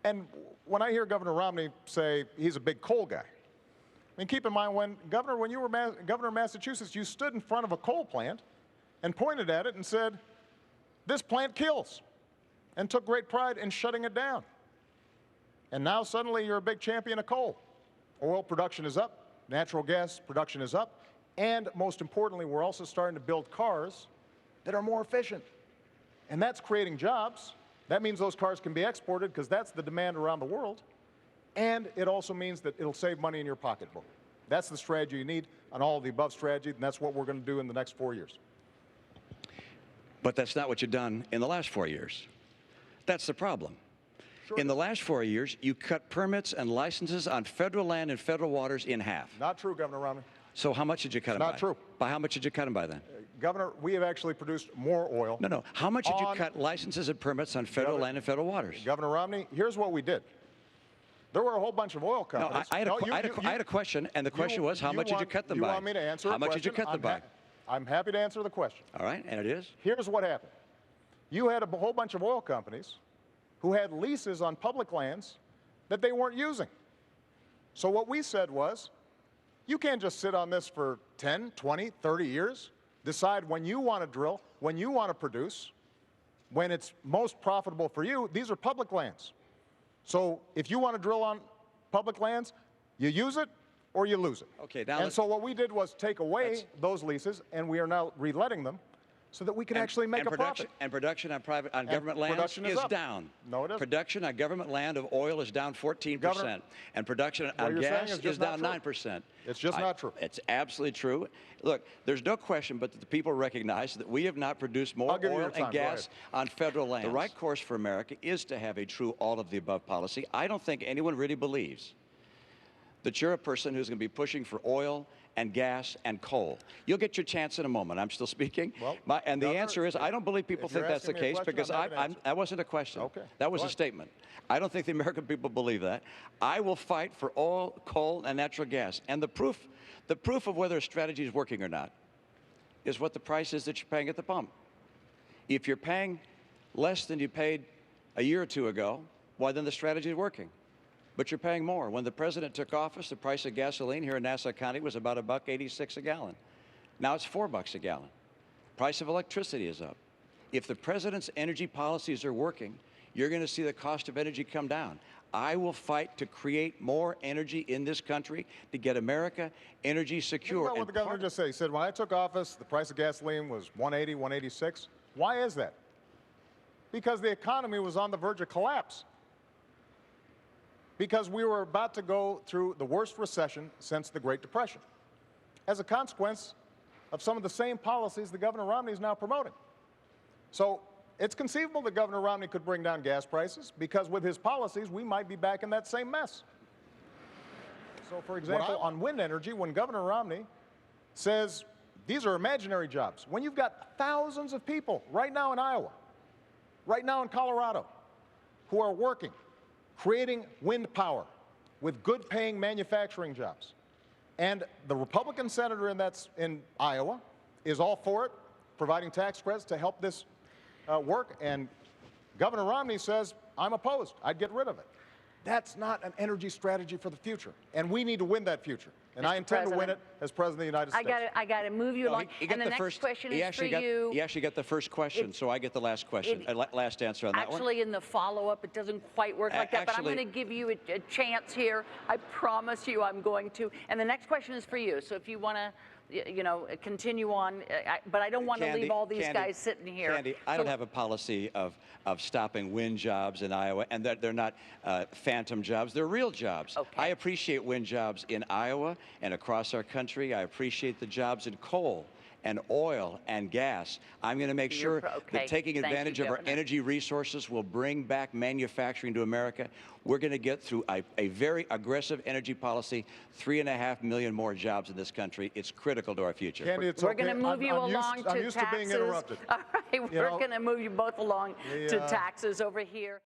And when I hear Governor Romney say he's a big coal guy, I mean, keep in mind when you were governor of Massachusetts, you stood in front of a coal plant and pointed at it and said, "This plant kills," and took great pride in shutting it down. And now suddenly you're a big champion of coal. Oil production is up, natural gas production is up, and most importantly, we're also starting to build cars that are more efficient. And that's creating jobs. That means those cars can be exported because that's the demand around the world. And it also means that it'll save money in your pocketbook. That's the strategy you need, an all of the above strategy, and that's what we're going to do in the next 4 years. But that's not what you've done in the last 4 years. That's the problem. Sure. In the last 4 years, you cut permits and licenses on federal land and federal waters in half. Not true, Governor Romney. So how much did you cut them by? Not true. By how much did you cut them by then? Governor, we have actually produced more oil. No. How much did you cut licenses and permits on federal land and federal waters? Governor Romney, here's what we did. There were a whole bunch of oil companies. No, I had a question, and the question was, how much did you cut them by? You want me to answer How much did you cut them by? I'm happy to answer the question. All right, and it is? Here's what happened. You had a whole bunch of oil companies who had leases on public lands that they weren't using. So what we said was, you can't just sit on this for 10, 20, 30 years, decide when you want to drill, when you want to produce, when it's most profitable for you. These are public lands. So if you want to drill on public lands, you use it or you lose it. Okay, now and so what we did was take away those leases, and we are now reletting them so that we can actually make a profit. And production on government lands is down. No, it isn't. Production on government land of oil is down 14%. Governor, and production on gas is down 9%. It's just not true. It's absolutely true. Look, there's no question but that the people recognize that we have not produced more oil and gas on federal lands. The right course for America is to have a true all-of-the-above policy. I don't think anyone really believes that you're a person who's going to be pushing for oil and gas and coal. You'll get your chance in a moment. I'm still speaking. Well, and the answer is, I don't believe people think that's the case, because that wasn't a question. Okay. That was a statement. I don't think the American people believe that. I will fight for oil, coal, and natural gas. And the proof of whether a strategy is working or not is what the price is that you're paying at the pump. If you're paying less than you paid a year or two ago, why then the strategy is working. But you're paying more. When the president took office, the price of gasoline here in Nassau County was about $1.86 a gallon. Now it's $4 a gallon. Price of electricity is up. If the president's energy policies are working, you're going to see the cost of energy come down. I will fight to create more energy in this country to get America energy secure. Think about what the governor just said. He said, when I took office, the price of gasoline was $1.80, $1.86. Why is that? Because the economy was on the verge of collapse. Because we were about to go through the worst recession since the Great Depression, as a consequence of some of the same policies that Governor Romney is now promoting. So it's conceivable that Governor Romney could bring down gas prices, because with his policies, we might be back in that same mess. So, for example, on wind energy, when Governor Romney says these are imaginary jobs, when you've got thousands of people right now in Iowa, right now in Colorado, who are working, creating wind power with good-paying manufacturing jobs. And the Republican senator in Iowa is all for it, providing tax credits to help this work. And Governor Romney says, I'm opposed. I'd get rid of it. That's not an energy strategy for the future. And we need to win that future. And I intend to win it as President of the United States. I got to move you along. And the next question is for you. He actually got the first question, so I get the last question, last answer on that one. Actually, in the follow-up, it doesn't quite work like that, but I'm going to give you a chance here. I promise you I'm going to. And the next question is for you. So if you want to, continue on, but I don't want to leave all these guys sitting here. Candy, I don't have a policy of stopping wind jobs in Iowa, and that they're not phantom jobs. They're real jobs. Okay. I appreciate wind jobs in Iowa and across our country. I appreciate the jobs in coal and oil and gas. I'm going to make sure that taking advantage of our energy resources will bring back manufacturing to America. We're going to get through a very aggressive energy policy, 3.5 million more jobs in this country. It's critical to our future. Candy, it's we're going to move you along to taxes. I'm used to being interrupted. All right, we're going to move you both along to taxes over here.